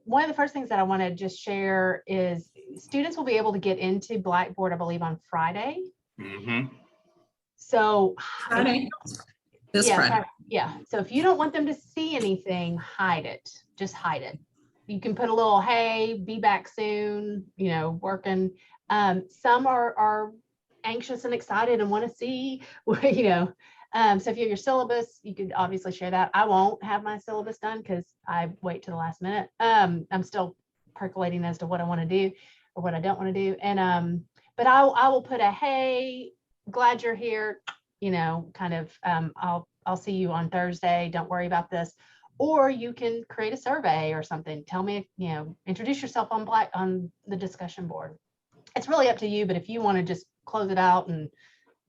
one of the first things that I want to just share is students will be able to get into Blackboard, I believe, on Friday. Mm-hmm. So Friday. This Friday. Yeah. So if you don't want them to see anything, hide it. Just hide it. You can put a little, hey, be back soon, you know, working. Some are anxious and excited and want to see, you know. So if you have your syllabus, you could obviously share that. I won't have my syllabus done because I wait to the last minute. I'm still percolating as to what I want to do or what I don't want to do. And but I will put a, hey, glad you're here, you know, kind of, I'll see you on Thursday. Don't worry about this. Or you can create a survey or something. Tell me, you know, introduce yourself on the discussion board. It's really up to you, but if you want to just close it out and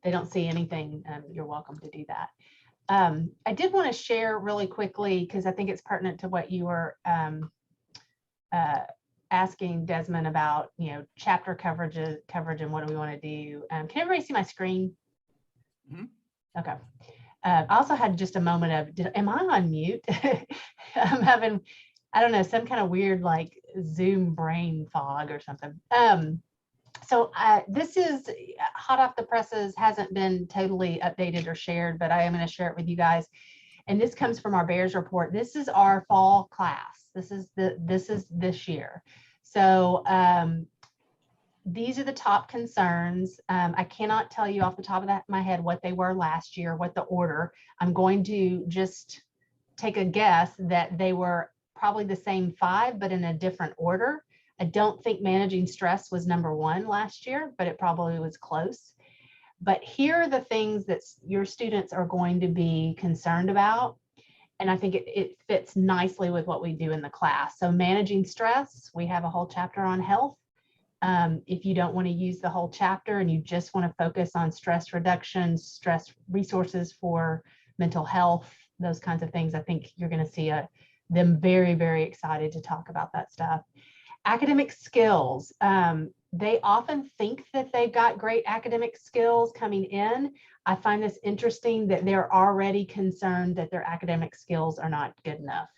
they don't see anything, you're welcome to do that. I did want to share really quickly, because I think it's pertinent to what you were asking Desmond about, you know, chapter coverage and what do we want to do. Can everybody see my screen? Mm-hmm. Okay. I also had just a moment of, am I on mute? I'm having, I don't know, some kind of weird like Zoom brain fog or something. So this is hot off the presses, hasn't been totally updated or shared, but I am going to share it with you guys. And this comes from our Bears report. This is our fall class. This is this year. So these are the top concerns. I cannot tell you off the top of my head what they were last year, what the order. I'm going to just take a guess that they were probably the same 5, but in a different order. I don't think managing stress was number 1 last year, but it probably was close. But here are the things that your students are going to be concerned about. And I think it fits nicely with what we do in the class. So managing stress, we have a whole chapter on health. If you don't want to use the whole chapter and you just want to focus on stress reduction, stress resources for mental health, those kinds of things, I think you're going to see them very, very excited to talk about that stuff. Academic skills. They often think that they've got great academic skills coming in. I find this interesting that they're already concerned that their academic skills are not good enough.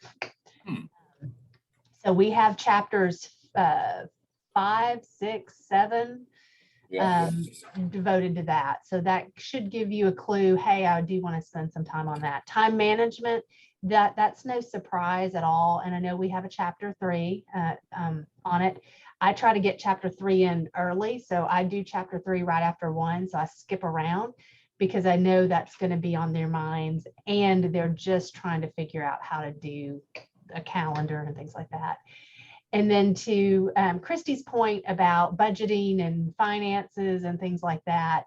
So we have chapters 5, 6, 7 devoted to that. So that should give you a clue. Hey, I do want to spend some time on that. Time management, that's no surprise at all. And I know we have a chapter 3 on it. I try to get chapter 3 in early. So I do chapter 3 right after 1. So I skip around because I know that's going to be on their minds and they're just trying to figure out how to do a calendar and things like that. And then to Christy's point about budgeting and finances and things like that,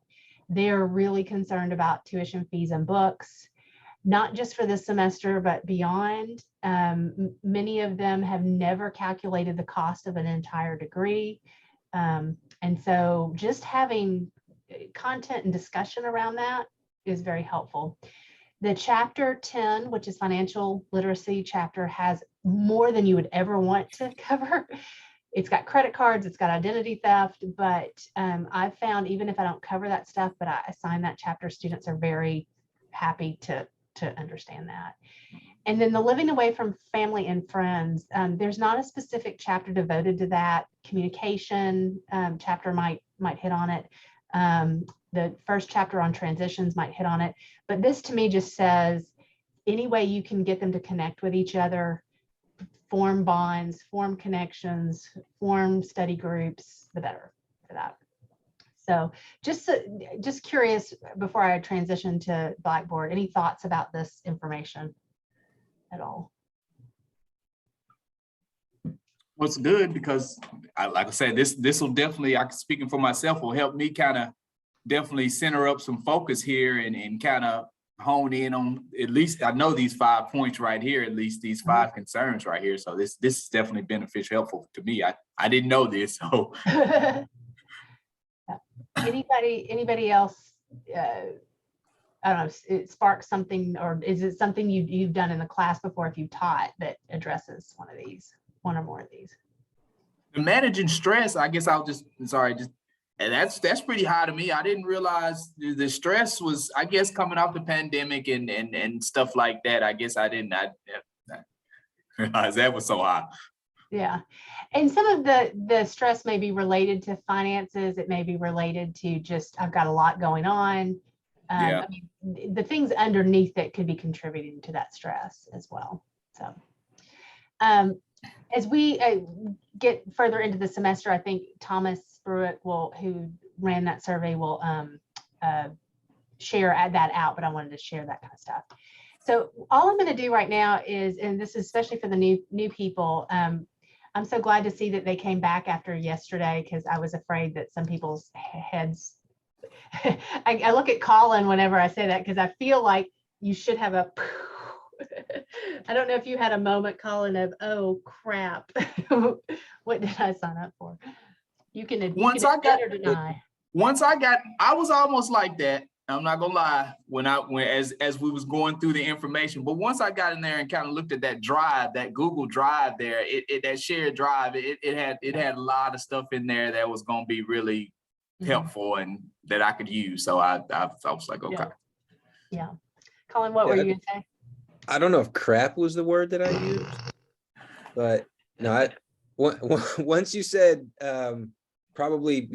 they're really concerned about tuition fees and books, not just for this semester, but beyond. Many of them have never calculated the cost of an entire degree. And so just having content and discussion around that is very helpful. The chapter 10, which is financial literacy chapter, has more than you would ever want to cover. It's got credit cards, it's got identity theft, but I've found even if I don't cover that stuff, but I assign that chapter, students are very happy to understand that. And then the living away from family and friends, there's not a specific chapter devoted to that. Communication chapter might hit on it. The first chapter on transitions might hit on it. But this to me just says, any way you can get them to connect with each other, form bonds, form connections, form study groups, the better for that. So just curious, before I transition to Blackboard, any thoughts about this information at all? Well, it's good because, like I said, this will definitely, speaking for myself, will help me kind of definitely center up some focus here and kind of hone in on, at least I know these 5 points right here, at least these 5 concerns right here. So this is definitely beneficial, helpful to me. I didn't know this, so. Anybody else? I don't know, it sparks something, or is it something you've done in the class before if you taught that addresses one or more of these? The managing stress, I guess and that's pretty high to me. I didn't realize the stress was, I guess, coming off the pandemic and stuff like that. I guess I didn't realize that was so high. Yeah. And some of the stress may be related to finances. It may be related to just, I've got a lot going on. Yeah. I mean, the things underneath it could be contributing to that stress as well. So as we get further into the semester, I think Thomas Brewick who ran that survey will share that out, but I wanted to share that kind of stuff. So all I'm going to do right now is, and this is especially for the new people, I'm so glad to see that they came back after yesterday, because I was afraid that some people's heads, I look at Colin whenever I say that, because I feel like you should have a, I don't know if you had a moment, Colin, of, oh crap, what did I sign up for? You can admit or deny. I was almost like that. I'm not gonna lie, when as we was going through the information, but once I got in there and kind of looked at that drive, that Google Drive there, that shared drive, it had a lot of stuff in there that was gonna be really helpful and that I could use. So I was like, okay. Yeah. Colin, what were you gonna say? I don't know if crap was the word that I used, but no, once you said probably,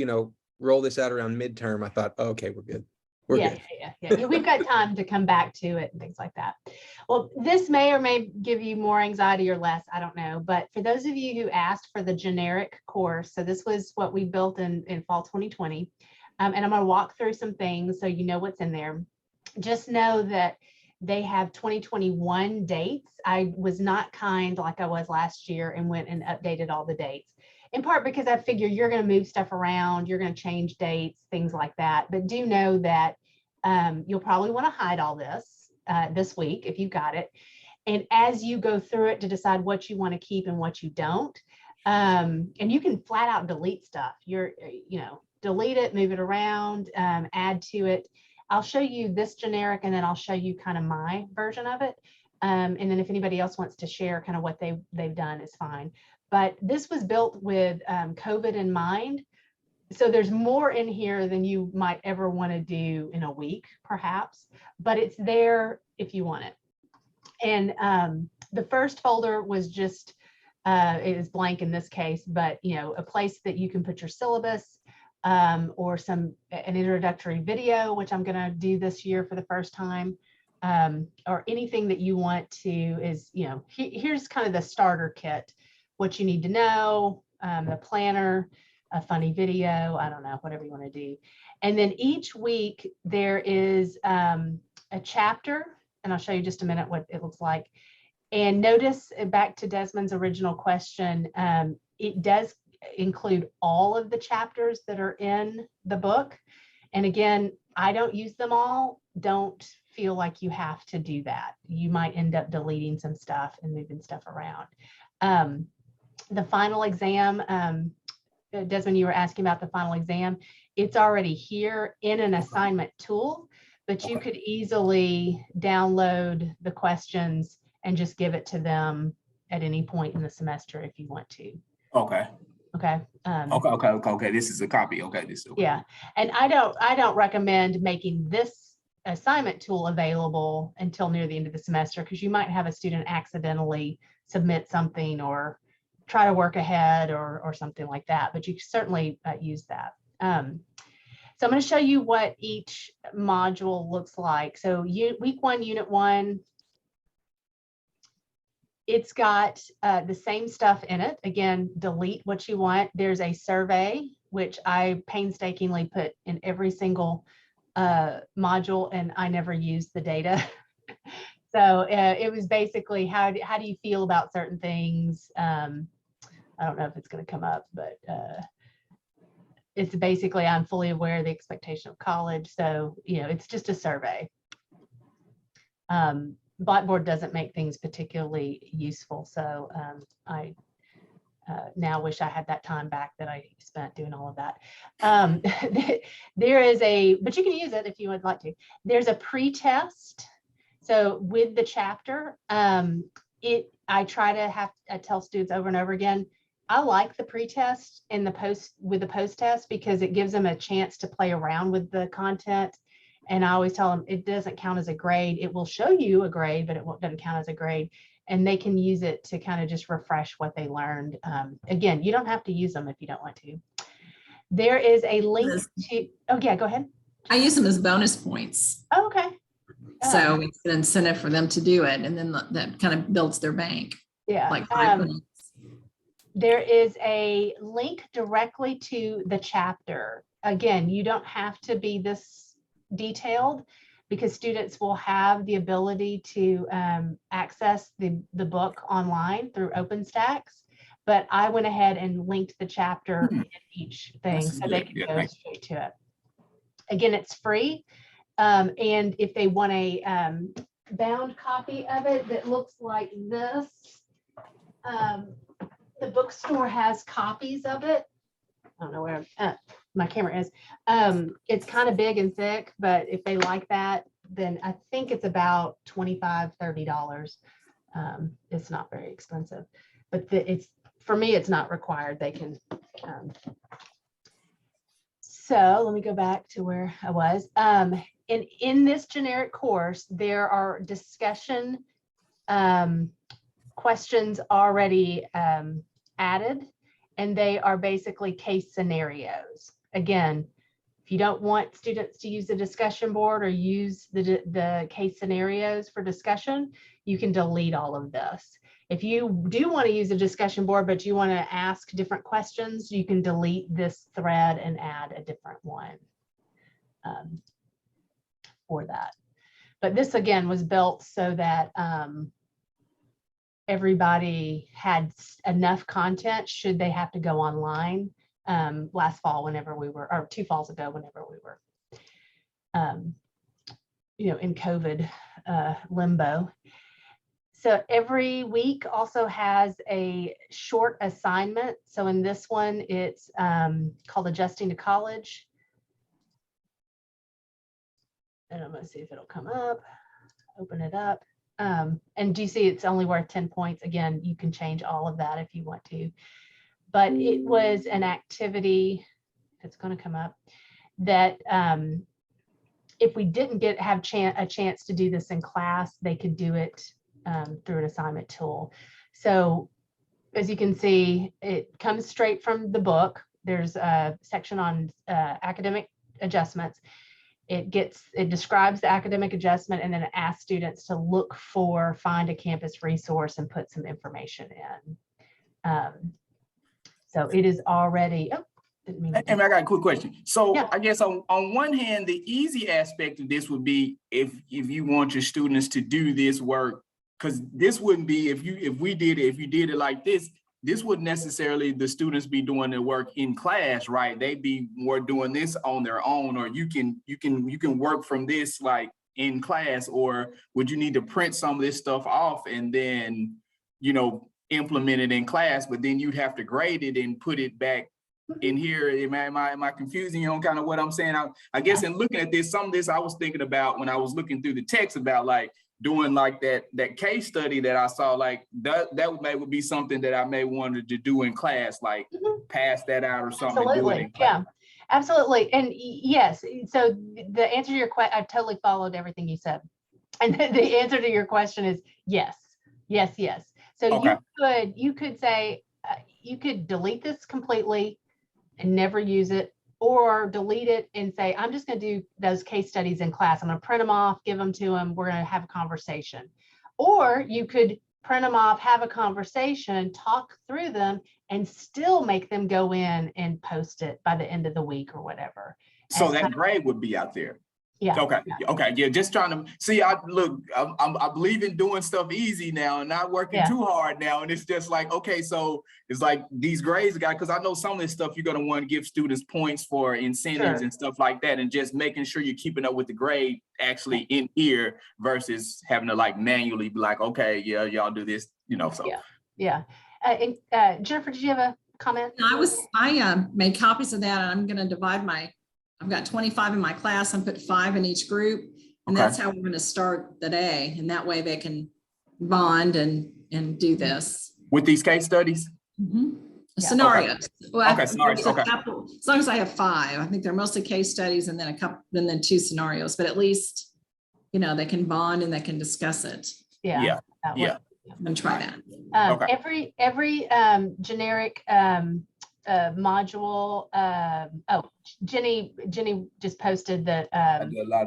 roll this out around midterm, I thought, oh, okay, we're good. Yeah. We've got time to come back to it and things like that. Well, this may or may give you more anxiety or less, I don't know. But for those of you who asked for the generic course, so this was what we built in fall 2020. And I'm going to walk through some things so you know what's in there. Just know that they have 2021 dates. I was not kind like I was last year and went and updated all the dates. In part because I figure you're going to move stuff around, you're going to change dates, things like that. But do know that you'll probably want to hide all this week if you got it. And as you go through it to decide what you want to keep and what you don't, and you can flat out delete stuff. Delete it, move it around, add to it. I'll show you this generic, and then I'll show you kind of my version of it. And then if anybody else wants to share kind of what they've done is fine. But this was built with COVID in mind. So there's more in here than you might ever want to do in a week, perhaps, but it's there if you want it. And the first folder was just, it is blank in this case, but a place that you can put your syllabus or an introductory video, which I'm going to do this year for the first time, or anything that you want to is, here's kind of the starter kit. What you need to know, the planner, a funny video, I don't know, whatever you want to do. And then each week there is a chapter, and I'll show you just a minute what it looks like. And notice, back to Desmond's original question, it does include all of the chapters that are in the book. And again, I don't use them all. Don't feel like you have to do that. You might end up deleting some stuff and moving stuff around. The final exam, Desmond, you were asking about the final exam. It's already here in an assignment tool, but you could easily download the questions and just give it to them at any point in the semester if you want to. Okay. Okay. Okay. This is a copy. Okay. Yeah. And I don't recommend making this assignment tool available until near the end of the semester, because you might have a student accidentally submit something or try to work ahead or something like that, but you can certainly use that. So I'm going to show you what each module looks like. So week 1, unit 1, it's got the same stuff in it. Again, delete what you want. There's a survey, which I painstakingly put in every single module, and I never used the data. So it was basically, how do you feel about certain things? I don't know if it's going to come up, but it's basically, I'm fully aware of the expectation of college. So, it's just a survey. Blackboard doesn't make things particularly useful. So I now wish I had that time back that I spent doing all of that. There is but you can use it if you would like to. There's a pre-test. So with the chapter, I try to I tell students over and over again, I like the pre-test and the post-test because it gives them a chance to play around with the content. And I always tell them it doesn't count as a grade. It will show you a grade, but it doesn't count as a grade. and they can use it to kind of just refresh what they learned. Again, you don't have to use them if you don't want to. There is a link to, oh yeah, go ahead. I use them as bonus points. Oh, okay. So it's an incentive for them to do it. And then that kind of builds their bank. Yeah. Like 5 points. There is a link directly to the chapter. Again, you don't have to be this detailed because students will have the ability to access the book online through OpenStax. But I went ahead and linked the chapter in each thing so they can go straight to it. Again, it's free. And if they want a bound copy of it that looks like this, the bookstore has copies of it. I don't know where my camera is. It's kind of big and thick, but if they like that, then I think it's about $25, $30. It's not very expensive, but it's, for me, it's not required. They can. So let me go back to where I was. In this generic course, there are discussion questions already added, and they are basically case scenarios. Again, if you don't want students to use the discussion board or use the case scenarios for discussion, you can delete all of this. If you do want to use a discussion board, but you want to ask different questions, you can delete this thread and add a different one for that. But this, again, was built so that everybody had enough content should they have to go online last fall, whenever we were, or 2 falls ago, whenever we were, in COVID limbo. So every week also has a short assignment. So in this one, it's called Adjusting to College. And I'm going to see if it'll come up, open it up. And do you see it's only worth 10 points? Again, you can change all of that if you want to. But it was an activity, it's going to come up, that if we didn't have a chance to do this in class, they could do it through an assignment tool. So as you can see, it comes straight from the book. There's a section on academic adjustments. It describes the academic adjustment, and then it asks students to find a campus resource and put some information in. So it is already, didn't mean to. And I got a quick question. So Yeah. I guess on one hand, the easy aspect of this would be if you want your students to do this work, because this wouldn't be, if you did it like this wouldn't necessarily the students be doing their work in class, right? They'd be more doing this on their own, or you can work from this like in class, or would you need to print some of this stuff off and then, implement it in class, but then you'd have to grade it and put it back in here. Am I confusing you on kind of what I'm saying? I guess in looking at this, some of this I was thinking about when I was looking through the text about like doing like that case study that I saw, like that would be something that I may wanted to do in class, like pass that out or something. Absolutely. Yeah, absolutely. And yes, so the answer to your question, I've totally followed everything you said. And the answer to your question is yes, yes, yes. So okay. you could say, you could delete this completely and never use it, or delete it and say, I'm just going to do those case studies in class. I'm going to print them off, give them to them. We're going to have a conversation. Or you could print them off, have a conversation, talk through them, and still make them go in and post it by the end of the week or whatever. So that grade would be out there. Yeah. Okay. Yeah. Okay. Yeah. Just trying to see. I believe in doing stuff easy now and not working too hard now. And it's just like, okay, so it's like these grades got, because I know some of this stuff you're going to want to give students points for incentives and stuff like that, and just making sure you're keeping up with the grade actually in here versus having to like manually be like, okay, yeah, y'all do this, so. Yeah. Jennifer, did you have a comment? I made copies of that, and I'm going to divide I've got 25 in my class and put 5 in each group. And that's how we're going to start the day. And that way they can bond and do this. With these case studies? Mm-hmm. Scenarios. Okay. Well, Scenarios. Okay. As long as I have 5, I think they're mostly case studies and then then 2 scenarios, but at least, they can bond and they can discuss it. Yeah. I'm gonna try that. Okay. Every generic module. Jenny just posted that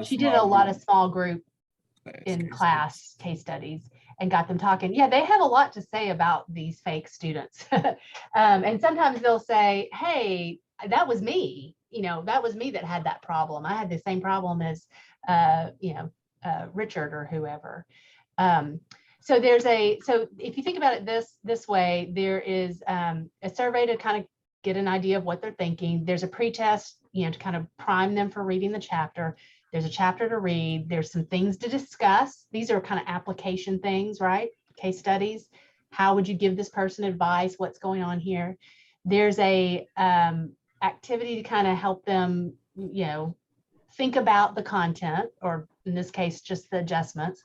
she did a lot of small group in class case studies and got them talking. Yeah, they have a lot to say about these fake students. And sometimes they'll say, hey, that was me. That was me that had that problem. I had the same problem as, Richard or whoever. So if you think about it this way, there is a survey to kind of get an idea of what they're thinking. There's a pretest, to kind of prime them for reading the chapter. There's a chapter to read. There's some things to discuss. These are kind of application things, right? Case studies. How would you give this person advice? What's going on here? There's a activity to kind of help them, think about the content, or in this case, just the adjustments.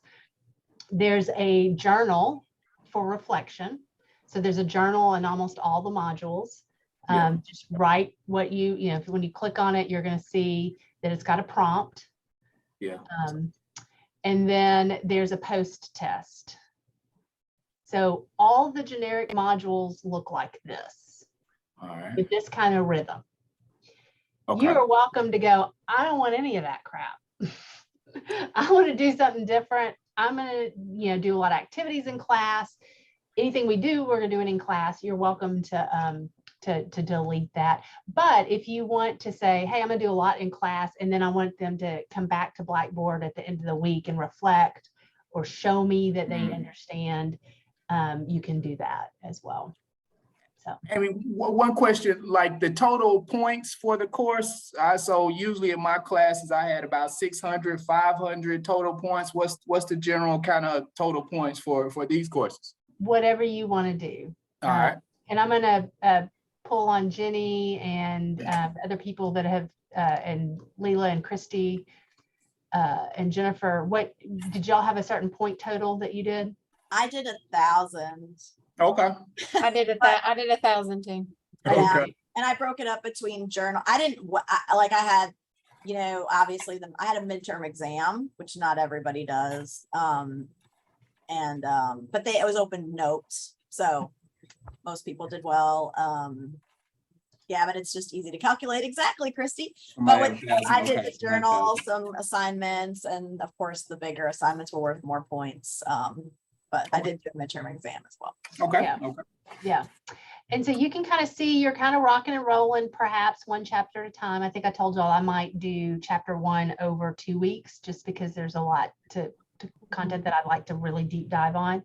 There's a journal for reflection. So there's a journal in almost all the modules. Just write what when you click on it, you're going to see that it's got a prompt. Yeah. And then there's a post test. So all the generic modules look like this. All right. With this kind of rhythm. Okay. You are welcome to go, I don't want any of that crap. I want to do something different. I'm going to, do a lot of activities in class. Anything we do, we're going to do it in class. You're welcome to delete that. But if you want to say, hey, I'm going to do a lot in class, and then I want them to come back to Blackboard at the end of the week and reflect or show me that they understand, you can do that as well. So, I mean, one question, like the total points for the course. So usually in my classes, I had about 600, 500 total points. What's the general kind of total points for these courses? Whatever you want to do. All right. And I'm going to pull on Jenny and other people that have, and Leela and Christy and Jennifer. What did y'all have a certain point total that you did? I did 1,000. Okay. I did 1,000 too. Yeah. Okay. And I broke it up between journal. I didn't I had, obviously I had a midterm exam, which not everybody does. But it was open notes. So most people did well. Yeah, but it's just easy to calculate. Exactly, Christy. But I did the journal, some assignments, and of course the bigger assignments were worth more points. But I did do a midterm exam as well. Okay. Yeah. Okay. Yeah. And so you can kind of see you're kind of rocking and rolling, perhaps one chapter at a time. I think I told y'all I might do chapter 1 over 2 weeks, just because there's a lot to content that I'd like to really deep dive on.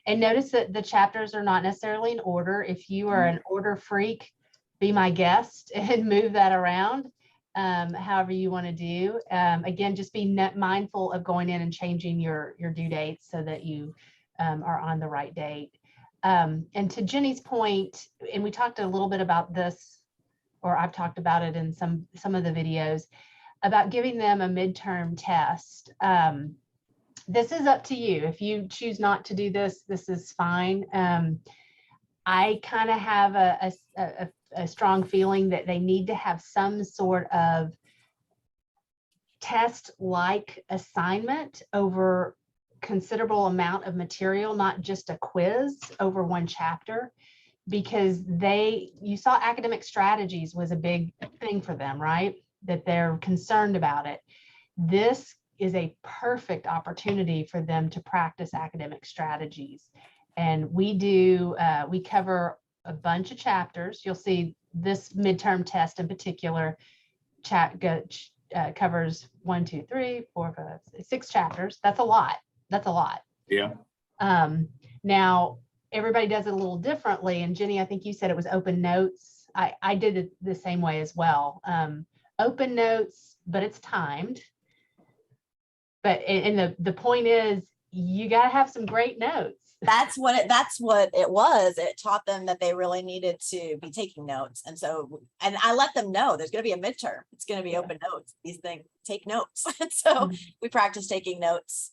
And notice that the chapters are not necessarily in order. If you are an order freak, be my guest and move that around, however you want to do. Again, just be mindful of going in and changing your due dates so that you are on the right date. And to Jenny's point, and we talked a little bit about this, or I've talked about it in some of the videos, about giving them a midterm test. This is up to you. If you choose not to do this, this is fine. I kind of have a strong feeling that they need to have some sort of test-like assignment over considerable amount of material, not just a quiz over one chapter, because you saw academic strategies was a big thing for them, right? That they're concerned about it. This is a perfect opportunity for them to practice academic strategies. And we cover a bunch of chapters. You'll see this midterm test in particular covers 1, 2, 3, 4, 5, 6 chapters. That's a lot. That's a lot. Yeah. Now everybody does it a little differently. And Jenny, I think you said it was open notes. I did it the same way as well. Open notes, but it's timed. And the point is, you got to have some great notes. That's what it was. It taught them that they really needed to be taking notes. And I let them know there's going to be a midterm. It's going to be open notes. These things, take notes. And so we practiced taking notes,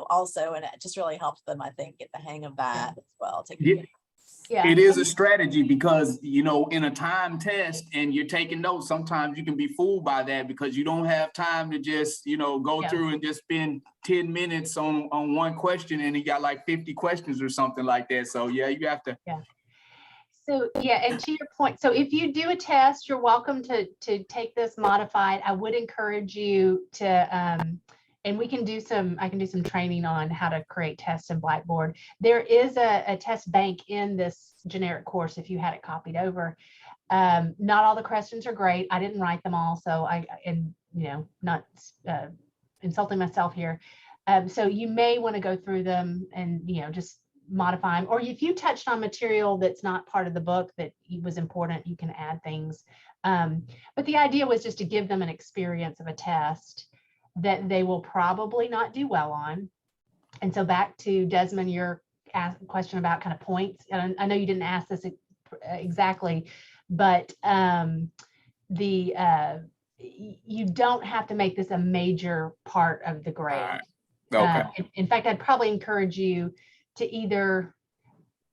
also, and it just really helped them, I think, get the hang of that as well. Yeah. It is a strategy because, you know, in a time test and you're taking notes, sometimes you can be fooled by that because you don't have time to just, you know, go Yeah. through and just spend 10 minutes on one question and you got like 50 questions or something like that. So yeah, you have to. Yeah. So yeah, and to your point, so if you do a test, you're welcome to take this modified. I would encourage you to, and I can do some training on how to create tests in Blackboard. There is a test bank in this generic course if you had it copied over. Not all the questions are great. I didn't write them all, so not insulting myself here. So you may want to go through them and, you know, just modify them. Or if you touched on material that's not part of the book that was important, you can add things. But the idea was just to give them an experience of a test that they will probably not do well on. And so back to Desmond, your question about kind of points. And I know you didn't ask this exactly, but you don't have to make this a major part of the grade. Okay. In fact, I'd probably encourage you to either,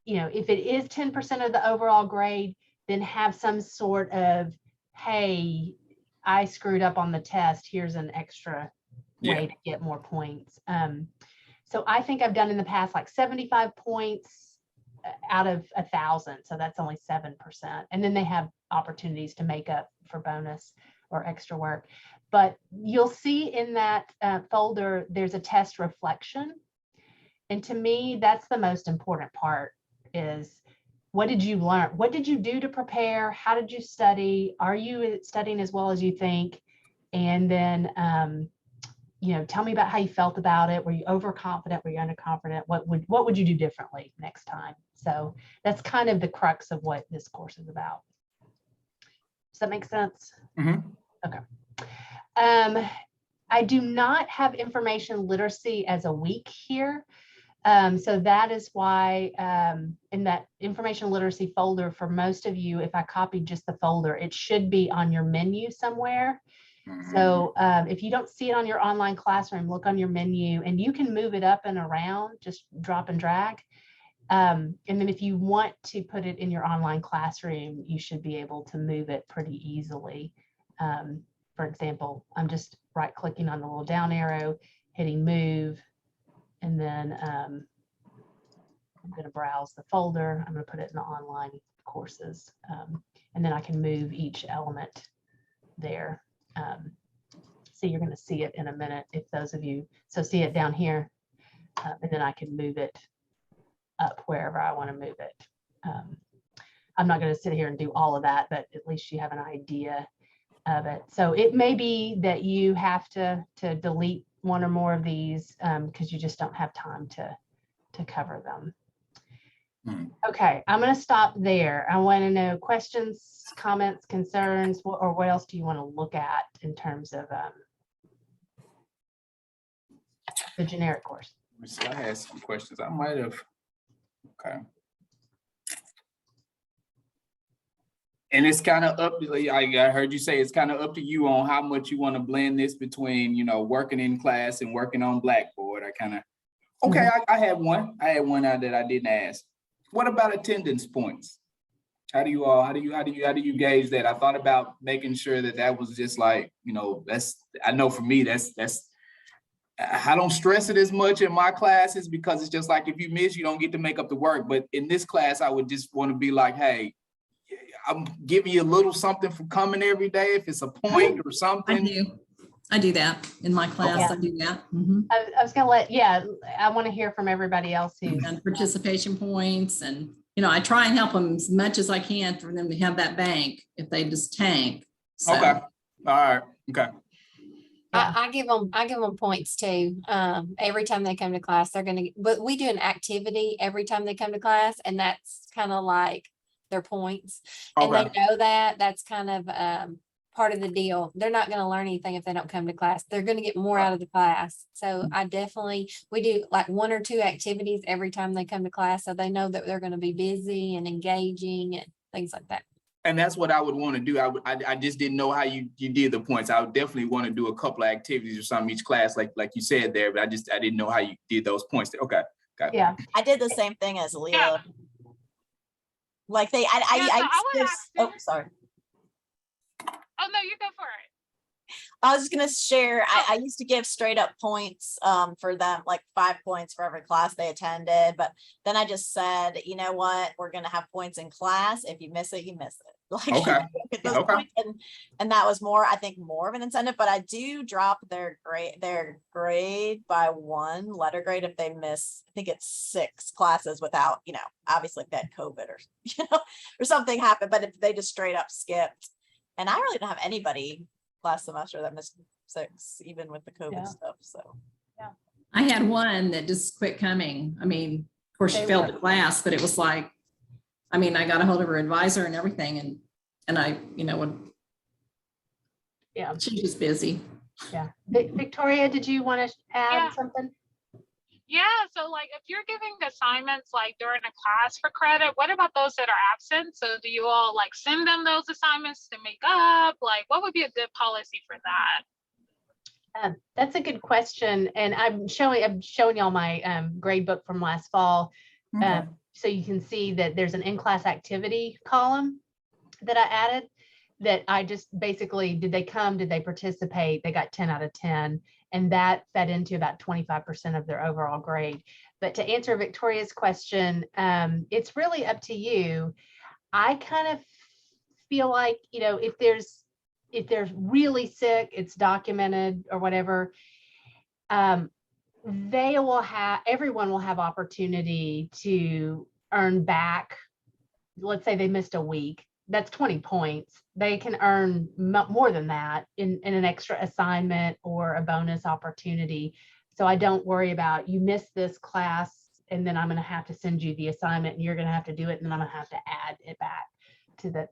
you know, if it is 10% of the overall grade, then have some sort of, hey, I screwed up on the test, here's an extra way to get more points. So I think I've done in the past like 75 points out of 1,000. So that's only 7%. And then they have opportunities to make up for bonus or extra work. But you'll see in that folder, there's a test reflection. And to me, that's the most important part is, what did you learn? What did you do to prepare? How did you study? Are you studying as well as you think? And then, you know, tell me about how you felt about it. Were you overconfident? Were you underconfident? What would you do differently next time? So that's kind of the crux of what this course is about. Does that make sense? Mm-hmm. Okay. I do not have information literacy as a week here. So that is why in that information literacy folder for most of you, if I copied just the folder, it should be on your menu somewhere. So if you don't see it on your online classroom, look on your menu and you can move it up and around, just drop and drag. And then if you want to put it in your online classroom, you should be able to move it pretty easily. For example, I'm just right clicking on the little down arrow, hitting move. And then I'm going to browse the folder. I'm going to put it in the online courses. And then I can move each element there. So you're going to see it in a minute if those of you, so see it down here. And then I can move it up wherever I want to move it. I'm not going to sit here and do all of that, but at least you have an idea of it. So it may be that you have to delete one or more of these because you just don't have time to cover them. Okay, I'm going to stop there. I want to know questions, comments, concerns, or what else do you want to look at in terms of the generic course? So I had some questions. I might have. Okay. And it's kind of up, I heard you say it's kind of up to you on how much you want to blend this between, you know, working in class and working on Blackboard. I kind of, okay, I had one out that I didn't ask. What about attendance points? How do you gauge that? I thought about making sure that was just like, you know, I know for me, I don't stress it as much in my classes because it's just like, if you miss, you don't get to make up the work. But in this class, I would just want to be like, hey, I'm giving you a little something for coming every day. If it's a point or something. I do that in my class. Yeah. I do that. I was going to I want to hear from everybody else who and participation points, and I try and help them as much as I can for them to have that bank if they just tank. So. Okay. All right. Okay. I give them points too. Every time they come to class, but we do an activity every time they come to class, and that's kind of like their points. And they know that's kind of part of the deal. They're not going to learn anything if they don't come to class. They're going to get more out of the class. So we do like 1 or 2 activities every time they come to class, so they know that they're going to be busy and engaging and things like that. And that's what I would want to do. I just didn't know how you did the points. I would definitely want to do a couple of activities or something each class, like you said there, but I didn't know how you did those points. Okay. Yeah. I did the same thing as Leela. Like Yeah, so I would just, oh, actually, sorry. oh no, you go for it. I was just gonna share, I used to give straight up points for them, like 5 points for every class they attended. But then I just said, you know what, we're gonna have points in class. If you miss it, you miss it. Like Okay. get those Okay. points. And that was more, I think, more of an incentive. But I do drop their grade by 1 letter grade if they miss, I think it's 6 classes without, you know, obviously if they had COVID or or something happened. But if they just straight up skipped, and I really don't have anybody last semester that missed 6, even with the COVID stuff. So I had one that just quit coming. I mean, of course, she failed the class, but it was like, I mean, I got a hold of her advisor and everything, and I, would. Yeah. She was busy. Yeah. Victoria, did you want to add something? Yeah, so like if you're giving assignments like during a class for credit, what about those that are absent? So do you all like send them those assignments to make up? Like what would be a good policy for that? That's a good question. And I'm showing y'all my grade book from last fall. Okay. So you can see that there's an in-class activity column that I added that I just basically, did they come, did they participate? They got 10 out of 10. And that fed into about 25% of their overall grade. But to answer Victoria's question, it's really up to you. I kind of feel like, if they're really sick, it's documented or whatever, everyone will have opportunity to earn back. Let's say they missed a week. That's 20 points. They can earn more than that in an extra assignment or a bonus opportunity. So I don't worry about, you missed this class and then I'm going to have to send you the assignment and you're going to have to do it and then I'm going to have to add it back to the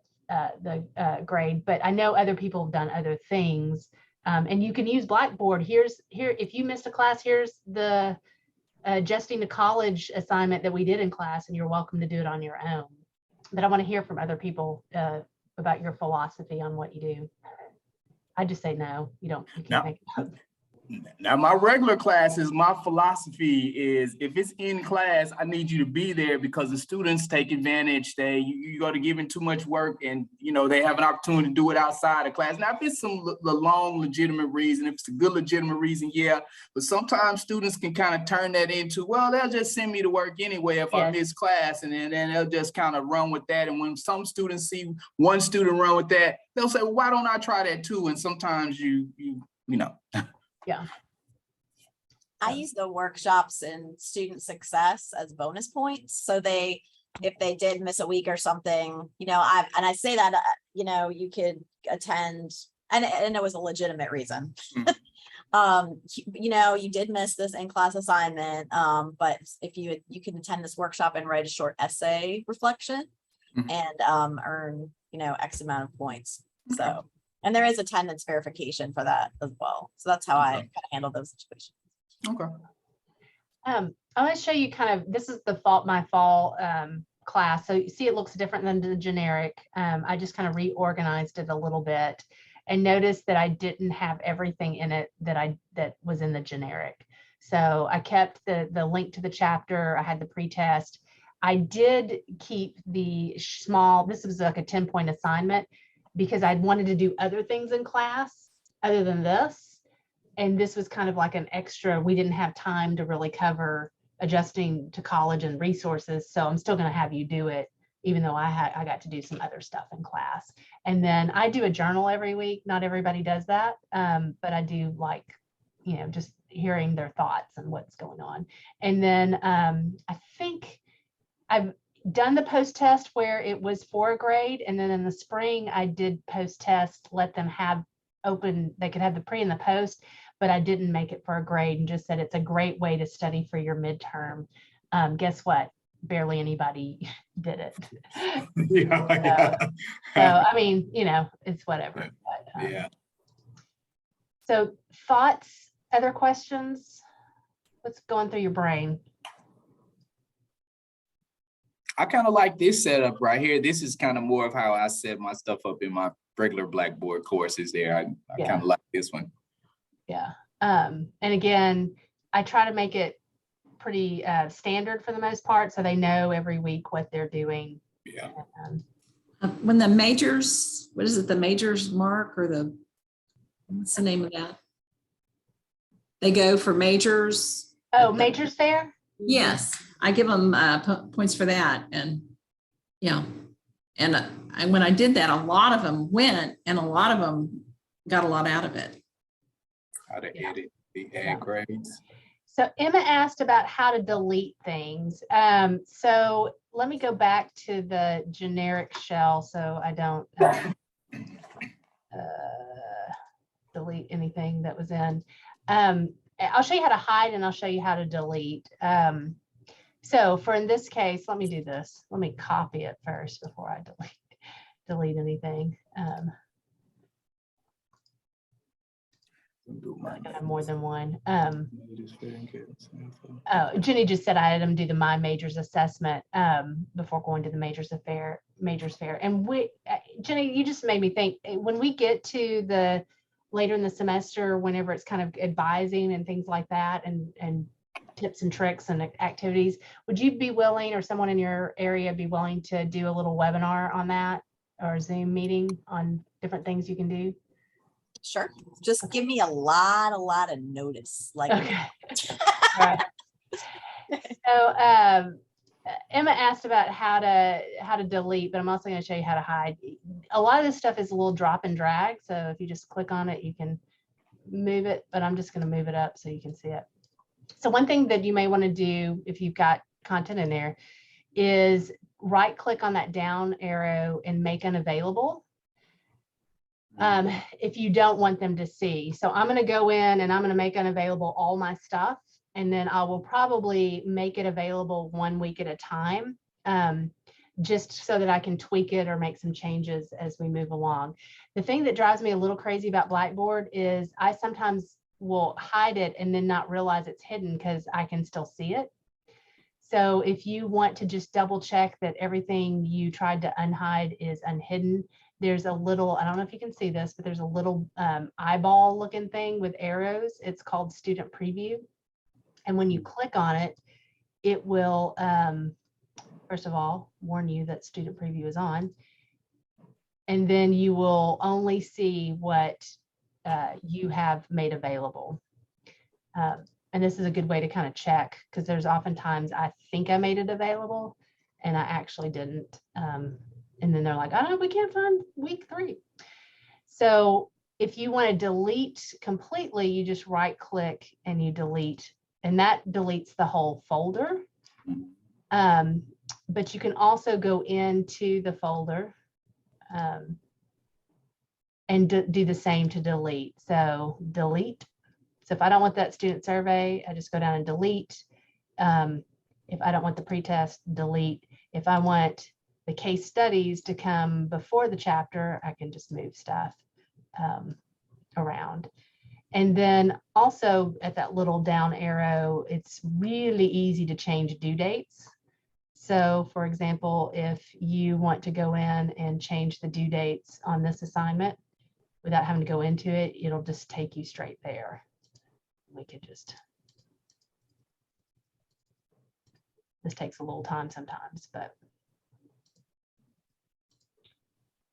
grade. But I know other people have done other things, and you can use Blackboard. Here, if you missed a class, here's the adjusting to college assignment that we did in class, and you're welcome to do it on your own. But I want to hear from other people about your philosophy on what you do. I just say no, you can't make it up. Now, my regular classes, my philosophy is if it's in class, I need you to be there because the students take advantage. You go to giving too much work and, they have an opportunity to do it outside of class. Now, if it's the long legitimate reason, if it's a good legitimate reason, yeah. But sometimes students can kind of turn that into, well, they'll just send me to work anyway if I miss class. And then they'll just kind of run with that. And when some students see one student run with that, they'll say, well, why don't I try that too? And sometimes you know. Yeah. I use the workshops in student success as bonus points. So if they did miss a week or something, I say that, you could attend, and it was a legitimate reason. You did miss this in-class assignment, but if you can attend this workshop and write a short essay reflection and earn, X amount of points. So. And there is attendance verification for that as well. So that's how I kind of handle those situations. Okay. I want to show you this is my fall class. So you see it looks different than the generic. I just kind of reorganized it a little bit and noticed that I didn't have everything in it that was in the generic. So I kept the link to the chapter. I had the pretest. I did keep the small, this was like a 10-point assignment, because I wanted to do other things in class other than this. And this was kind of like an extra, we didn't have time to really cover adjusting to college and resources. So I'm still gonna have you do it, even though I got to do some other stuff in class. And then I do a journal every week. Not everybody does that, but I do like, just hearing their thoughts and what's going on. And then I think I've done the post test where it was for a grade. And then in the spring, I did post test, let them have they could have the pre and the post, but I didn't make it for a grade and just said it's a great way to study for your midterm. Guess what? Barely anybody did it. So, I mean, it's whatever. But, So thoughts, other questions? What's going through your brain? I kind of like this setup right here. This is kind of more of how I set my stuff up in my regular Blackboard courses there. I kind of like this one. Yeah. And again, I try to make it pretty standard for the most part, so they know every week what they're doing Yeah. When the majors, what is it, the majors mark or what's the name of that? They go for majors. Oh, Majors Fair? Yes, I give them points for that. And yeah, and when I did that, a lot of them went and a lot of them got a lot out of it. How to edit the Yeah. ad grades. So Emma asked about how to delete things. So let me go back to the generic shell so I don't delete anything that was in. I'll show you how to hide and I'll show you how to delete. So for in this case, let me do this. Let me copy it first before I delete anything. I have more than one. Oh, Jenny just said I had them do the My Majors assessment before going to the Majors Fair. And Jenny, you just made me think, when we get to the later in the semester, whenever it's kind of advising and things like that, and tips and tricks and activities, would you be willing, or someone in your area be willing to do a little webinar on that, or a Zoom meeting on different things you can do? Sure. Just give me a lot of notice. Like, Okay. All right. So Emma asked about how to delete, but I'm also going to show you how to hide. A lot of this stuff is a little drop and drag. So if you just click on it, you can move it, but I'm just going to move it up so you can see it. So one thing that you may want to do if you've got content in there is right click on that down arrow and make unavailable. If you don't want them to see. So I'm going to go in and I'm going to make unavailable all my stuff. And then I will probably make it available 1 week at a time, just so that I can tweak it or make some changes as we move along. The thing that drives me a little crazy about Blackboard is I sometimes will hide it and then not realize it's hidden because I can still see it. So if you want to just double check that everything you tried to unhide is unhidden, there's a little, I don't know if you can see this, but there's a little eyeball looking thing with arrows. It's called Student Preview. And when you click on it, it will, first of all, warn you that Student Preview is on. And then you will only see what you have made available. And this is a good way to kind of check, because there's oftentimes I think I made it available and I actually didn't. And then they're like, oh, we can't find week 3. So if you want to delete completely, you just right click and you delete, and that deletes the whole folder. But you can also go into the folder and do the same to delete. So delete. So if I don't want that student survey, I just go down and delete. If I don't want the pretest, delete. If I want the case studies to come before the chapter, I can just move stuff around. And then also at that little down arrow, it's really easy to change due dates. So for example, if you want to go in and change the due dates on this assignment without having to go into it, it'll just take you straight there. We could just, this takes a little time sometimes, but.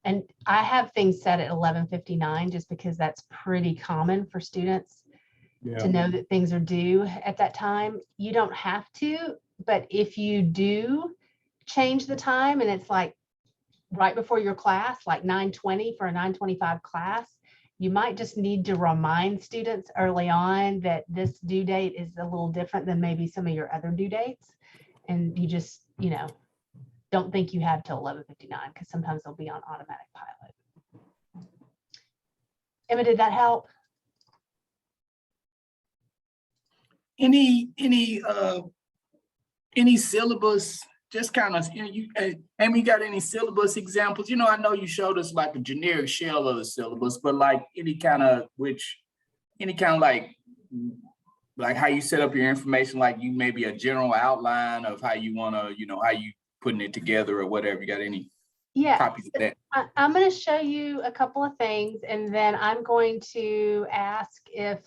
And I have things set at 11:59 just because that's pretty common for students to know that things are due at that time. You don't have to, but if you do change the time and it's like right before your class, like 9:20 for a 9:25 class, you might just need to remind students early on that this due date is a little different than maybe some of your other due dates. And you just, you know, don't think you have till 11:59 because sometimes they'll be on automatic pilot. Emma, did that help? Any syllabus, just kind of, you know, Amy, got any syllabus examples? You know, I know you showed us like a generic shell of the syllabus, but like any kind of like how you set up your information, like you maybe a general outline of how you want to, you know, how you putting it together or whatever. You got any copies of that? I'm going to show you a couple of things, and then I'm going to ask if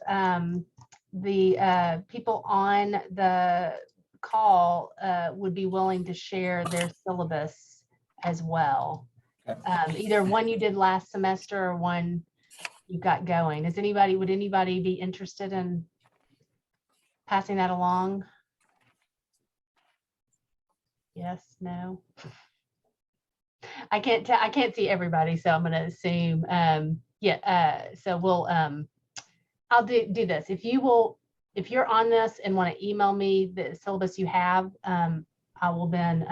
the people on the call would be willing to share their syllabus as well. Okay. Either one you did last semester or one you got going. Would anybody be interested in passing that along? Yes, no. I can't see everybody, so I'm gonna assume, so we'll, I'll do this. If you're on this and want to email me the syllabus you have, I will then,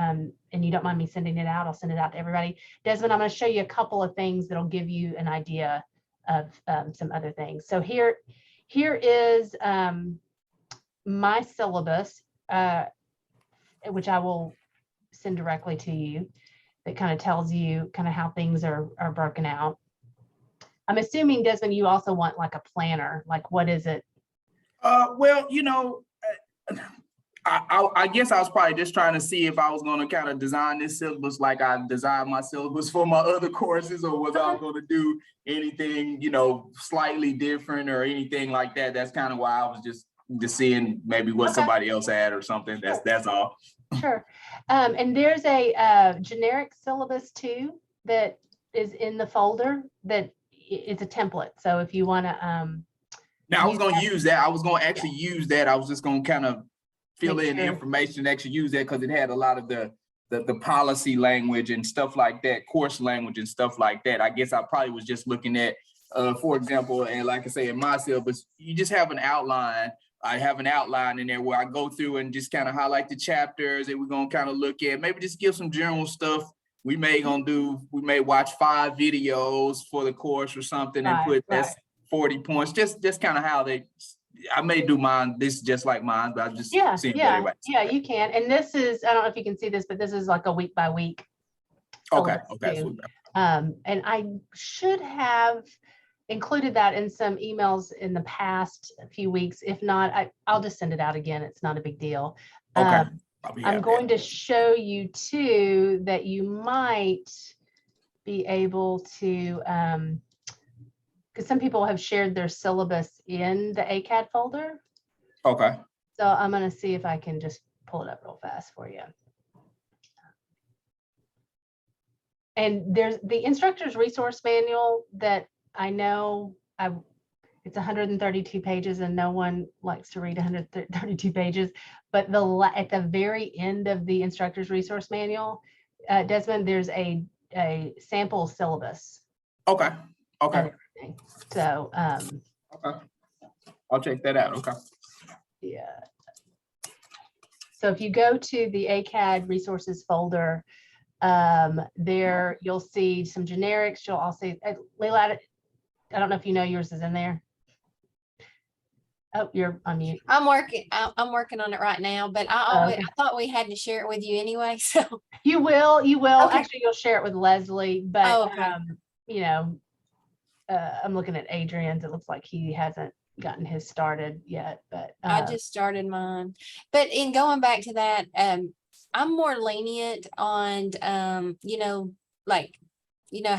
and you don't mind me sending it out, I'll send it out to everybody. Desmond, I'm going to show you a couple of things that'll give you an idea of some other things. So here is my syllabus, which I will send directly to you, that kind of tells you kind of how things are broken out. I'm assuming, Desmond, you also want like a planner, like what is it? Well, I guess I was probably just trying to see if I was going to kind of design this syllabus like I designed my syllabus for my other courses, or was I going to do anything, slightly different or anything like that. That's kind of why I was just seeing maybe what somebody else had or something. That's all. Sure. And there's a generic syllabus too that is in the folder that is a template. So if you want to, now I was going to use that. I was going to actually use that. I was just going to kind of fill in the information, actually use that because it had a lot of the policy language and stuff like that, course language and stuff like that. I guess I probably was just looking at, for example, and like I say in my syllabus, you just have an outline. I have an outline in there where I go through and just kind of highlight the chapters that we're going to kind of look at, maybe just give some general stuff. We may watch 5 videos for the course or something and put that's 40 points, just kind of how I may do mine. This is just like mine, but I just yeah, you can. And this is, I don't know if you can see this, but this is like a week by week. Okay. And I should have included that in some emails in the past few weeks. If not, I'll just send it out again. It's not a big deal. Okay. I'm going to show you too that you might be able to, because some people have shared their syllabus in the ACAD folder. Okay. So I'm going to see if I can just pull it up real fast for you. And there's the instructor's resource manual that I know it's 132 pages and no one likes to read 132 pages, but at the very end of the instructor's resource manual, Desmond, there's a sample syllabus. Okay. So okay, I'll check that out. Okay. Yeah. So if you go to the ACAD resources folder, there you'll see some generics. You'll also, Leila, I don't know if you know yours is in there. Oh, you're on mute. I'm working on it right now, but I thought we had to share it with you anyway. So you will. Okay. Actually, you'll share it with Leslie, but okay. I'm looking at Adrian's. It looks like he hasn't gotten his started yet, but I just started mine. But in going back to that, I'm more lenient on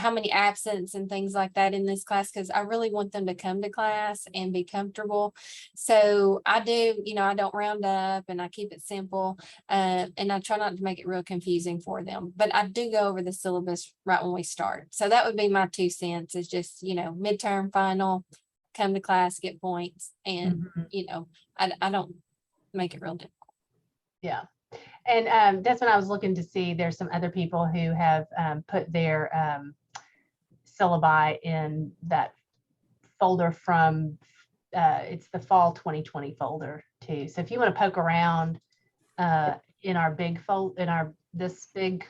how many absence and things like that in this class, because I really want them to come to class and be comfortable. So I do, I don't round up and I keep it simple, and I try not to make it real confusing for them. But I do go over the syllabus right when we start. So that would be my 2 cents, is just, midterm, final, come to class, get points, and I don't make it real difficult. Yeah. And that's when I was looking to see, there's some other people who have put their syllabi in that folder from, it's the fall 2020 folder too. So if you want to poke around in our big this big,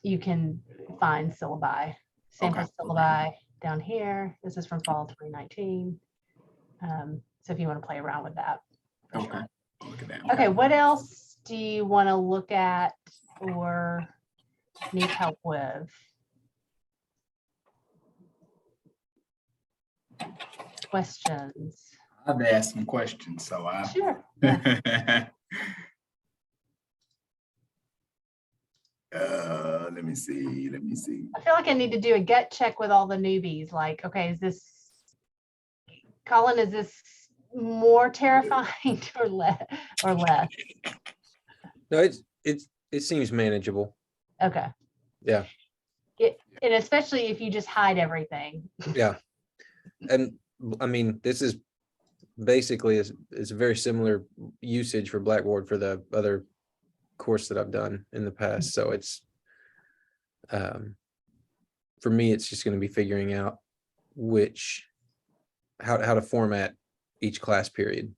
you can find syllabi, sample syllabi down here. This is from fall 2019. So if you want to play around with that. Okay. Sure. Okay. Okay, what else do you want to look at or need help with? Questions? I've asked some questions, so I. Sure. Yeah. Let me see. I feel like I need to do a gut check with all the newbies. Like, okay, Colin, is this more terrifying or less? No, It seems manageable. Okay. Yeah. And especially if you just hide everything. Yeah. And I mean, this is basically is a very similar usage for Blackboard for the other course that I've done in the past. So it's for me, it's just going to be figuring out how to format each class period.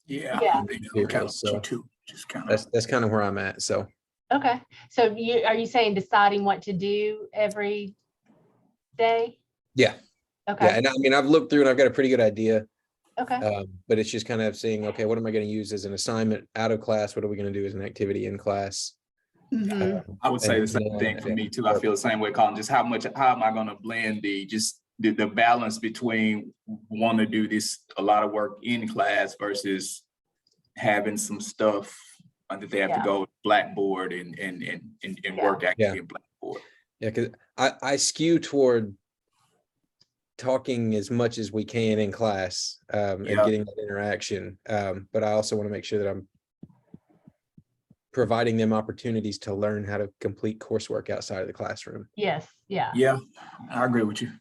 Yeah. Yeah. I think Yeah, kind of so too. Just kind of. That's kind of where I'm at. So Okay. So are you saying deciding what to do every day? yeah. Okay. Yeah. And I mean, I've looked through and I've got a pretty good idea. Okay. But it's just kind of seeing, okay, what am I going to use as an assignment out of class? What are we going to do as an activity in class? Mhm. I would say And the same then, thing for yeah. me too. I feel the same way, Colin. Just how am I going to blend the balance between want to do a lot of work in class versus having some stuff that they have to Yeah. go Blackboard and work actually in Blackboard. Yeah, because I skew toward talking as much as we can in class and getting that interaction. But I also want to make sure that I'm providing them opportunities to learn how to complete coursework outside of the classroom. Yes. Yeah. Yeah, I agree with you.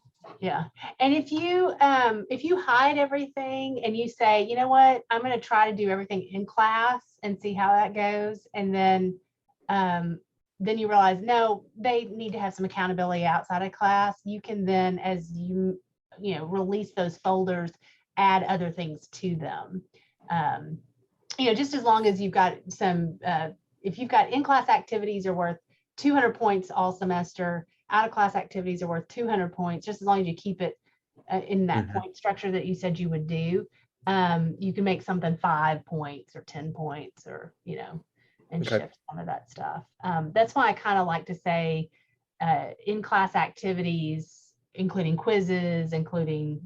Yeah. And if you hide everything and you say, you know what, I'm going to try to do everything in class and see how that goes. And then you realize, no, they need to have some accountability outside of class. You can then, as you release those folders, add other things to them. Just as long as you've got some, if you've got in-class activities are worth 200 points all semester, out-of-class activities are worth 200 points, just as long as you keep it in that point structure that you said you would do, you can make something 5 points or 10 points or, and shift some of that stuff. That's why I kind of like to say in-class activities, including quizzes, including,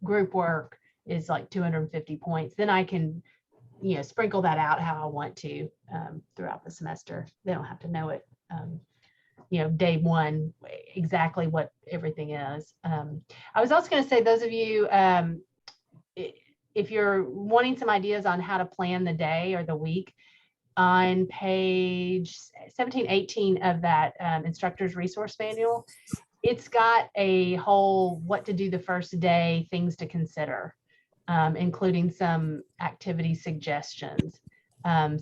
group work is like 250 points. Then I can, sprinkle that out how I want to throughout the semester. They don't have to know it, day one, exactly what everything is. I was also going to say, those of you, if you're wanting some ideas on how to plan the day or the week, on page 17, 18 of that instructor's resource manual, it's got a whole what to do the first day, things to consider, including some activity suggestions.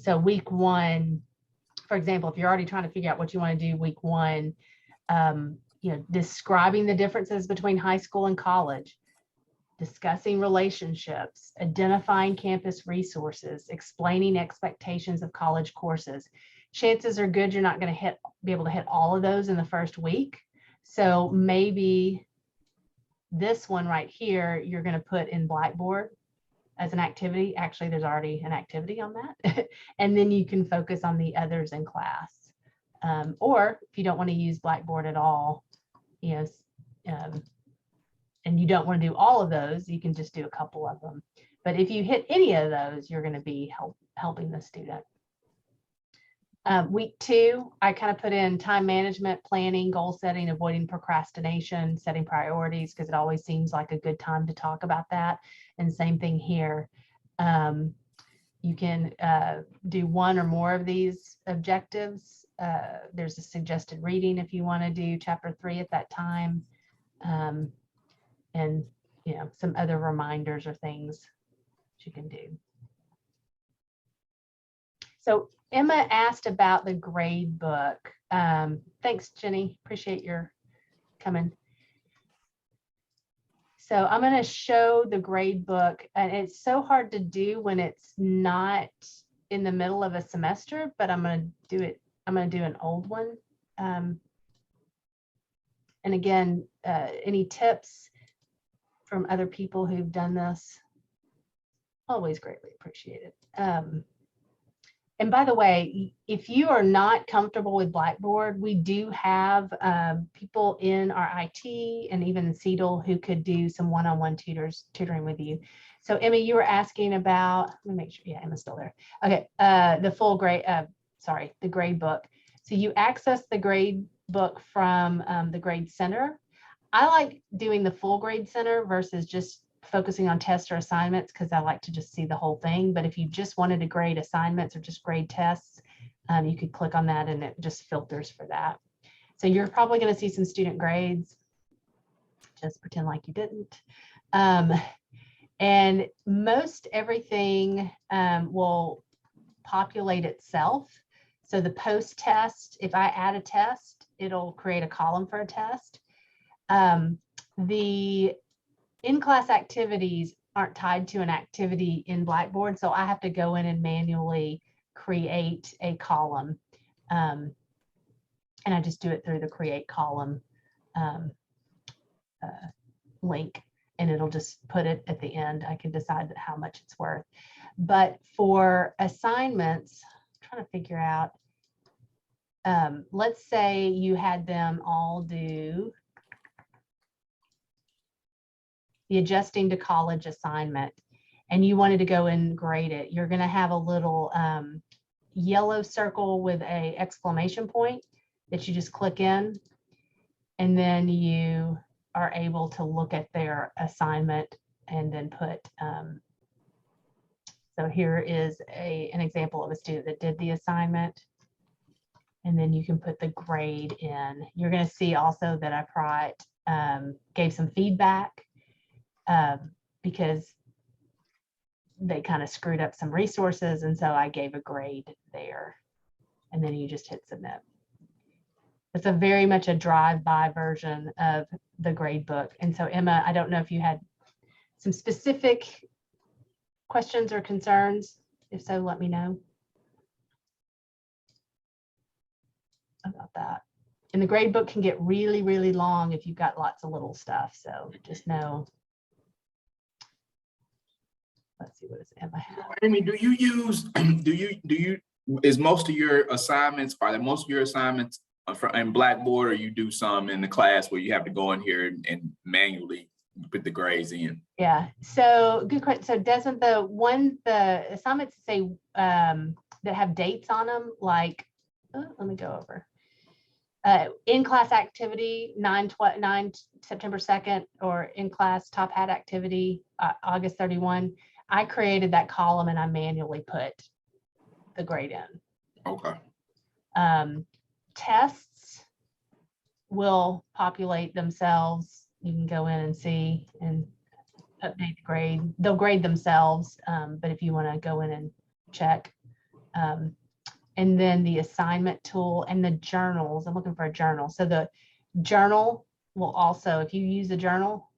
So week one, for example, if you're already trying to figure out what you want to do week one, describing the differences between high school and college, discussing relationships, identifying campus resources, explaining expectations of college courses. Chances are good you're not going to be able to hit all of those in the first week. So maybe this one right here, you're going to put in Blackboard as an activity. Actually, there's already an activity on that. And then you can focus on the others in class. Or if you don't want to use Blackboard at all, and you don't want to do all of those, you can just do a couple of them. But if you hit any of those, you're going to be helping the student. Week 2, I kind of put in time management, planning, goal setting, avoiding procrastination, setting priorities, because it always seems like a good time to talk about that. And same thing here. You can do one or more of these objectives. There's a suggested reading if you want to do chapter 3 at that time. And some other reminders or things that you can do. So Emma asked about the grade book. Thanks, Jenny. Appreciate your coming. So I'm going to show the grade book, and it's so hard to do when it's not in the middle of a semester, but I'm going to do it. I'm going to do an old one. And again, any tips from other people who've done this, always greatly appreciated. And by the way, if you are not comfortable with Blackboard, we do have people in our IT and even CEDL who could do some one-on-one tutoring with you. So Emma, you were asking about, let me make sure, yeah, Emma's still there. Okay, the full grade, the grade book. So you access the grade book from the Grade Center. I like doing the full Grade Center versus just focusing on tests or assignments, because I like to just see the whole thing. But if you just wanted to grade assignments or just grade tests, You could click on that and it just filters for that. So you're probably going to see some student grades. Just pretend like you didn't. And most everything will populate itself. So the post test, if I add a test, it'll create a column for a test. The in-class activities aren't tied to an activity in Blackboard, so I have to go in and manually create a column. And I just do it through the create column link, and it'll just put it at the end. I can decide how much it's worth. But for assignments, I'm trying to figure out, let's say you had them all do the adjusting to college assignment and you wanted to go and grade it. You're going to have a little yellow circle with a exclamation point that you just click in, and then you are able to look at their assignment and then put, so here is an example of a student that did the assignment, and then you can put the grade in. You're going to see also that I gave some feedback because they kind of screwed up some resources, and so I gave a grade there, and then you just hit submit. It's a very much a drive-by version of the Gradebook. And so Emma, I don't know if you had some specific questions or concerns. If so, let me know about that. And the Gradebook can get really, really long if you've got lots of little stuff. So just know. Let's see, what does Emma have? Amy, do you use, is most of your assignments, are there most of your assignments in Blackboard, or you do some in the class where you have to go in here and manually put the grades in? Yeah, so good question. So doesn't the assignments say that have dates on them, like, let me go over. In-class activity, 9 September 2nd, or in-class top hat activity, August 31. I created that column and I manually put the grade in. Okay. Tests will populate themselves. You can go in and see and update the grade. They'll grade themselves, but if you want to go in and check. And then the assignment tool and the journals, I'm looking for a journal. So the journal will also, if you use a journal,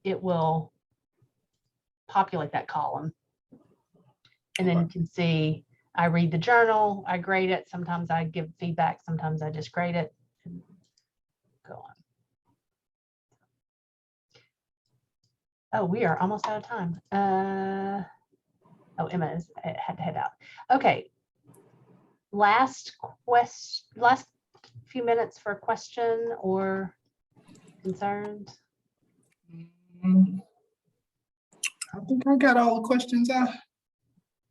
it will populate that column. And then you can see, I read the journal, I grade it. Sometimes I give feedback, sometimes I just grade it. Go on. Oh, we are almost out of time. Oh, Emma had to head out. Okay. Last few minutes for a question or concerns. I think I got all the questions out.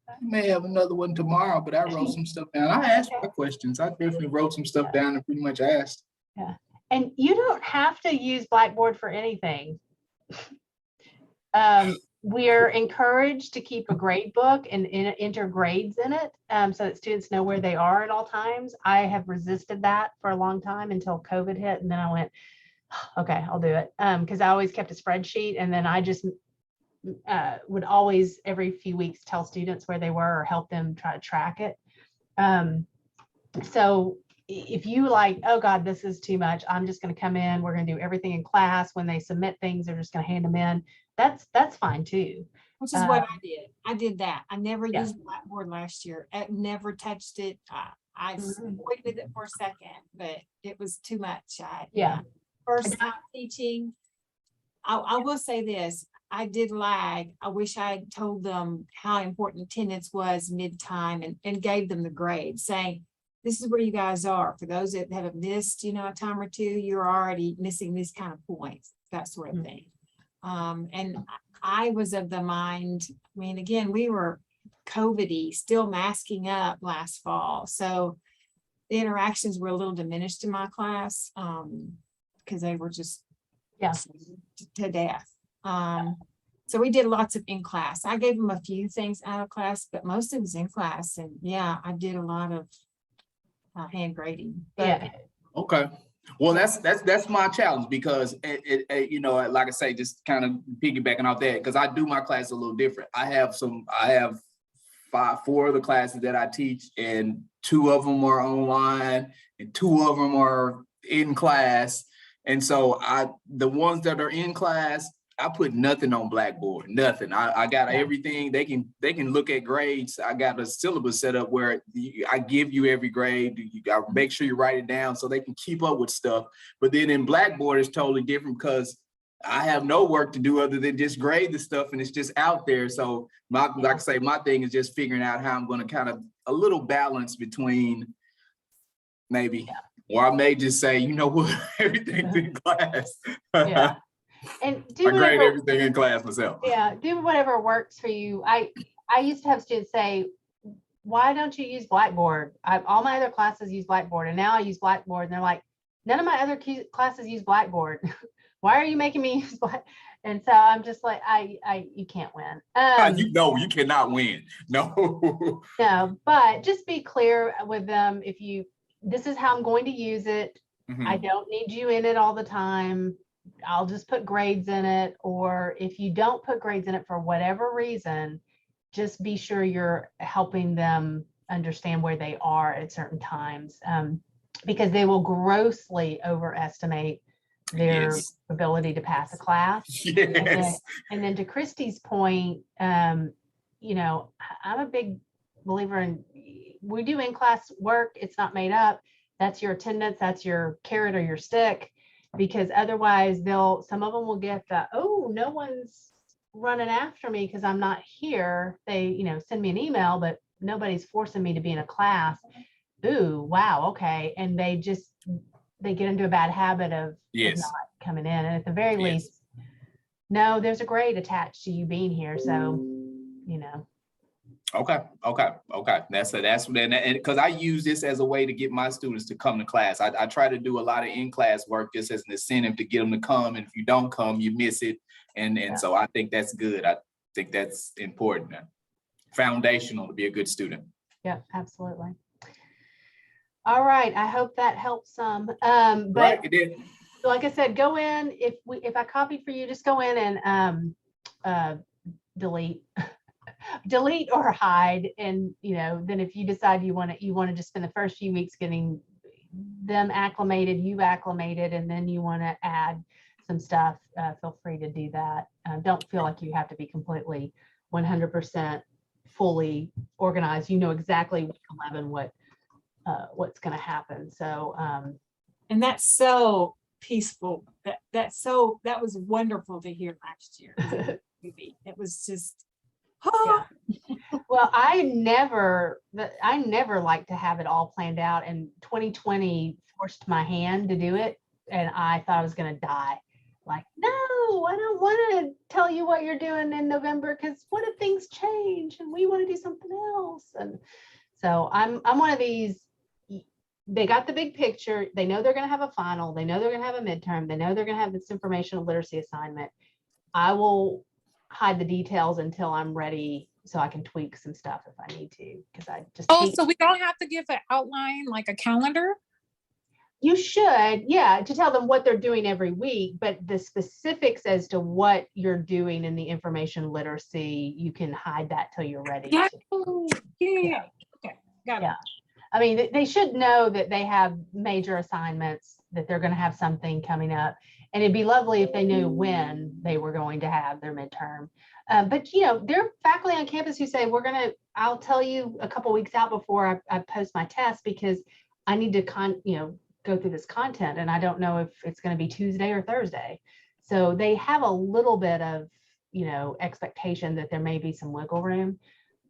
I may have another one tomorrow, but I wrote some stuff down. I asked my questions. I definitely wrote some stuff down and pretty much asked. Yeah. And you don't have to use Blackboard for anything. We're encouraged to keep a grade book and enter grades in it so that students know where they are at all times. I have resisted that for a long time until COVID hit. And then I went, okay, I'll do it. Because I always kept a spreadsheet, and then I just would always every few weeks tell students where they were or help them try to track it. So if you like, oh God, this is too much, I'm just going to come in, we're going to do everything in class. When they submit things, they're just going to hand them in. That's fine too. Which is what I did. I did that. I never Yeah. used Blackboard last year. I never touched it. I toyed with it for a second, but it was too much. Yeah. First time teaching. I will say this. I did lag. I wish I had told them how important attendance was mid-time and gave them the grade, saying, this is where you guys are. For those that haven't missed, a time or two, you're already missing these kind of points, that sort of thing. And I was of the mind, I mean, again, we were COVID-y, still masking up last fall. So the interactions were a little diminished in my class because they were just to death. So we did lots of in class. I gave them a few things out of class, but most of it was in class. And yeah, I did a lot of hand grading. But Yeah. Okay. Well, that's my challenge, because it you know, like I say, just kind of piggybacking off that, because I do my class a little different. I have 4 of the classes that I teach, and 2 of them are online and 2 of them are in class. And so the ones that are in class, I put nothing on Blackboard, nothing. I got everything. They can look at grades. I got a syllabus set up where I give you every grade. You got to make sure you write it down so they can keep up with stuff. But then in Blackboard, it's totally different, because I have no work to do other than just grade the stuff, and it's just out there. So like I say, my thing is just figuring out how I'm going to kind of a little balance between maybe, or I may just say, you know what, everything's in class. Yeah. And do I grade whatever, everything in class myself. yeah, do whatever works for you. I used to have students say, why don't you use Blackboard? All my other classes use Blackboard, and now I use Blackboard. And they're like, none of my other classes use Blackboard. Why are you making me use Blackboard? And so I'm just like, you can't win. You know, you cannot win. No. No, but just be clear with them. This is how I'm going to use it. Mhm. I don't need you in it all the time. I'll just put grades in it. Or if you don't put grades in it for whatever reason, just be sure you're helping them understand where they are at certain times, because they will grossly overestimate their Yes. ability to pass a class. Yes. And then to Christy's point, you know, I'm a big believer in, we do in-class work. It's not made up. That's your attendance. That's your carrot or your stick, because otherwise some of them will get the, oh, no one's running after me because I'm not here. They, you know, send me an email, but nobody's forcing me to be in a class. Ooh, wow. Okay. And they get into a bad habit of Yes. not coming in. And at the very Yes. least, no, there's a grade attached to you being here. So, you know. Okay. That's because I use this as a way to get my students to come to class. I try to do a lot of in-class work just as an incentive to get them to come. And if you don't come, you miss it. And so I think that's good. I think that's important. Foundational to be a good student. Yeah, absolutely. All right. I hope that helps some. But Right, it did. like I said, go in. If I copied for you, just go in and delete or hide. And you know, then if you decide you want to just spend the first few weeks getting them acclimated, you acclimated, and then you want to add some stuff, feel free to do that. Don't feel like you have to be completely 100% fully organized. You know exactly week 11 what's going to happen. So and that's so peaceful. That was wonderful to hear last year. It was just, yeah. Well, I never like to have it all planned out, and 2020 forced my hand to do it, and I thought I was going to die. Like, no, I don't want to tell you what you're doing in November, because what if things change and we want to do something else? And so I'm one of these. They got the big picture. They know they're going to have a final. They know they're going to have a midterm. They know they're going to have this informational literacy assignment. I will hide the details until I'm ready, so I can tweak some stuff if I need to, because I just so we don't have to give an outline, like a calendar? You should, yeah, to tell them what they're doing every week, but the specifics as to what you're doing in the information literacy, you can hide that till you're ready. Yeah. Yeah. Okay, got it. Yeah. I mean, they should know that they have major assignments, that they're going to have something coming up. And it'd be lovely if they knew when they were going to have their midterm. But, you know, there are faculty on campus who say, I'll tell you a couple weeks out before I post my test, because I need to go through this content, and I don't know if it's going to be Tuesday or Thursday. So they have a little bit of, you know, expectation that there may be some wiggle room.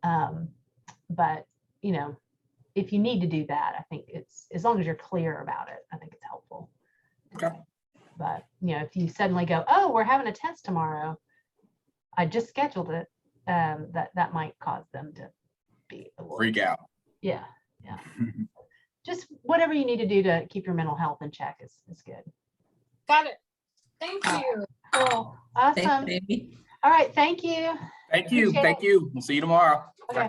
But, you know, if you need to do that, I think it's, as long as you're clear about it, I think it's helpful. Okay. But, you know, if you suddenly go, oh, we're having a test tomorrow, I just scheduled it, that might cause them to be a little Freak out. Yeah. Just whatever you need to do to keep your mental health in check is good. Got it. Thank you. Cool. Awesome. Thanks, baby. All right, thank you. Thank you. Appreciate Thank it. you. We'll see you tomorrow. Okay.